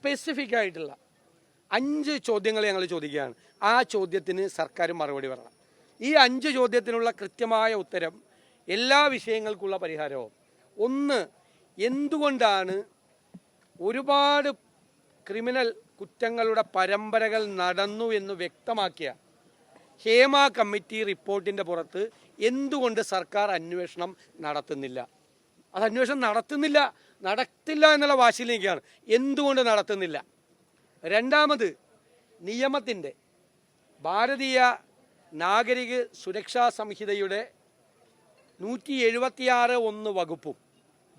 Specific ആയിട്ടുള്ള 5 ചോദ്യങ്ങൾ ഞങ്ങൾ ചോദിക്കുകയാണ്. ആ ചോദ്യത്തിന് സർക്കാർ മറുപടി പറയണം. ഈ 5 ചോദ്യത്തിനുള്ള കൃത്യമായ ഉത്തരം, എല്ലാ വിഷയങ്ങൾക്കുള്ള പരിഹാരവും. ഒന്ന്, എന്തുകൊണ്ടാണ് ഒരുപാട് ക്രിമിനൽ കുറ്റങ്ങളുടെ പരമ്പരകൾ നടന്നു എന്ന് വ്യക്തമാക്കിയ ഹേമ കമ്മിറ്റി റിപ്പോർട്ടിൻ്റെ പുറത്ത് എന്തുകൊണ്ട് സർക്കാർ അന്വേഷണം നടത്തുന്നില്ല? അത് അന്വേഷണം നടത്തില്ല എന്നുള്ള വാശിയിലേക്കാണ്. എന്തുകൊണ്ട് നടത്തുന്നില്ല? രണ്ടാമത്, നിയമത്തിൻ്റെ ഭാരതീയ നാഗരിക സുരക്ഷാ സംഹിതയുടെ 176(1) വകുപ്പും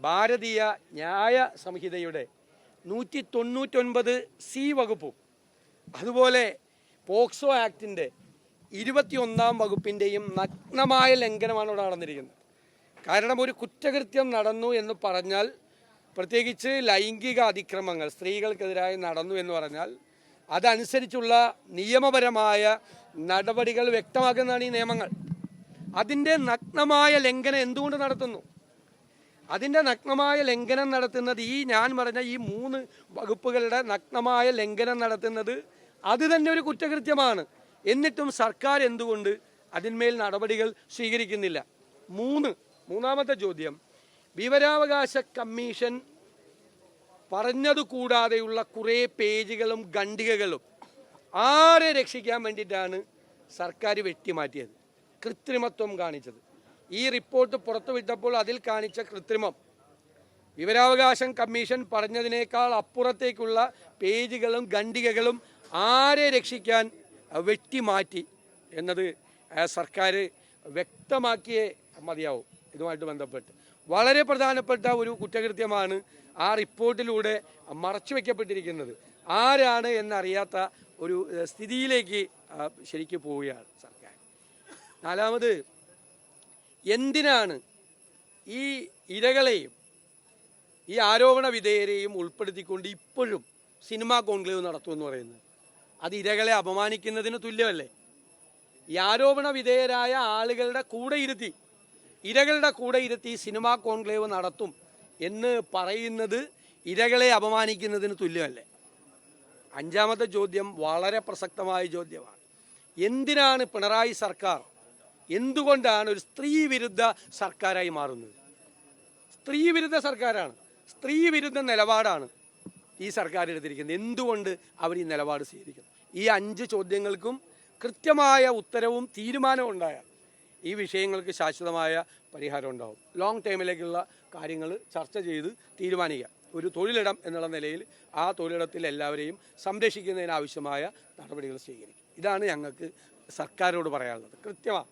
ഭാരതീയ ന്യായ സംഹിതയുടെ 199(c) വകുപ്പും അതുപോലെ പോക്സോ ആക്ടിൻ്റെ 21-ാം വകുപ്പിൻ്റെയും നഗ്നമായ ലംഘനമാണ് ഇവിടെ നടന്നിരിക്കുന്നത്. കാരണം ഒരു കുറ്റകൃത്യം നടന്നു എന്ന് പറഞ്ഞാൽ, പ്രത്യേകിച്ച് ലൈംഗിക അതിക്രമങ്ങൾ സ്ത്രീകൾക്കെതിരായി നടന്നു എന്ന് പറഞ്ഞാൽ അതനുസരിച്ചുള്ള നിയമപരമായ നടപടികൾ വ്യക്തമാക്കുന്നതാണ് ഈ നിയമങ്ങൾ. അതിൻ്റെ നഗ്നമായ ലംഘനം എന്തുകൊണ്ട് നടത്തുന്നു? അതിൻ്റെ നഗ്നമായ ലംഘനം നടത്തുന്നത്, ഞാൻ പറഞ്ഞ ഈ 3 വകുപ്പുകളുടെ നഗ്നമായ ലംഘനം നടത്തുന്നത് അത് തന്നെ ഒരു കുറ്റകൃത്യമാണ്. എന്നിട്ടും സർക്കാർ എന്തുകൊണ്ട് അതിന്മേൽ നടപടികൾ സ്വീകരിക്കുന്നില്ല? മൂന്നാമത്തെ ചോദ്യം, വിവരാവകാശ കമ്മീഷൻ പറഞ്ഞതുകൂടാതെയുള്ള കുറേ പേജുകളും ഖണ്ഡികകളും ആരെ രക്ഷിക്കാൻ വേണ്ടിയിട്ടാണ് സർക്കാർ വെട്ടിമാറ്റിയത്, കൃത്രിമത്വം കാണിച്ചത്? ഈ റിപ്പോർട്ട് പുറത്തുവിട്ടപ്പോൾ അതിൽ കാണിച്ച കൃത്രിമം, വിവരാവകാശ കമ്മീഷൻ പറഞ്ഞതിനേക്കാൾ അപ്പുറത്തേക്കുള്ള പേജുകളും ഖണ്ഡികകളും ആരെ രക്ഷിക്കാൻ വെട്ടിമാറ്റി എന്നത് സർക്കാർ വ്യക്തമാക്കിയേ മതിയാവും. ഇതുമായിട്ട് ബന്ധപ്പെട്ട് വളരെ പ്രധാനപ്പെട്ട ഒരു കുറ്റകൃത്യമാണ് ആ റിപ്പോർട്ടിലൂടെ മറച്ചു വയ്ക്കപ്പെട്ടിരിക്കുന്നത്. ആരാണ് എന്നറിയാത്ത ഒരു സ്ഥിതിയിലേക്ക് ശരിക്കും പോവുകയാണ് സർക്കാർ. നാലാമത്, എന്തിനാണ് ഈ ഇരകളെയും ഈ ആരോപണ വിധേയരെയും ഉൾപ്പെടുത്തിക്കൊണ്ട് ഇപ്പോഴും സിനിമാ കോൺക്ലേവ് നടത്തുമെന്ന് പറയുന്നത്? അത് ഇരകളെ അപമാനിക്കുന്നതിന് തുല്യമല്ലേ? ഈ ആരോപണ വിധേയരായ ആളുകളുടെ കൂടെ ഇരുത്തി, ഇരകളുടെ കൂടെ ഇരുത്തി സിനിമാ കോൺക്ലേവ് നടത്തും എന്ന് പറയുന്നത് ഇരകളെ അപമാനിക്കുന്നതിന് തുല്യമല്ലേ? അഞ്ചാമത്തെ ചോദ്യം വളരെ പ്രസക്തമായ ചോദ്യമാണ്. എന്തിനാണ് പിണറായി സർക്കാർ, എന്തുകൊണ്ടാണ് ഒരു സ്ത്രീ വിരുദ്ധ സർക്കാരായി മാറുന്നത്? സ്ത്രീ വിരുദ്ധ സർക്കാരാണ്, സ്ത്രീ വിരുദ്ധ നിലപാടാണ് ഈ സർക്കാർ എടുത്തിരിക്കുന്നത്. എന്തുകൊണ്ട് അവർ ഈ നിലപാട് സ്വീകരിക്കുന്നു? ഈ 5 ചോദ്യങ്ങൾക്കും കൃത്യമായ ഉത്തരവും തീരുമാനവും ഉണ്ടായാൽ ഈ വിഷയങ്ങൾക്ക് ശാശ്വതമായ പരിഹാരം ഉണ്ടാവും. ലോങ് ടൈമിലേക്കുള്ള കാര്യങ്ങൾ ചർച്ച ചെയ്ത് തീരുമാനിക്കുക. ഒരു തൊഴിലിടം എന്നുള്ള നിലയിൽ ആ തൊഴിലിടത്തിൽ എല്ലാവരെയും സംരക്ഷിക്കുന്നതിനാവശ്യമായ നടപടികൾ സ്വീകരിക്കും. ഇതാണ് ഞങ്ങൾക്ക് സർക്കാരോട് പറയാനുള്ളത്. കൃത്യമാണ്.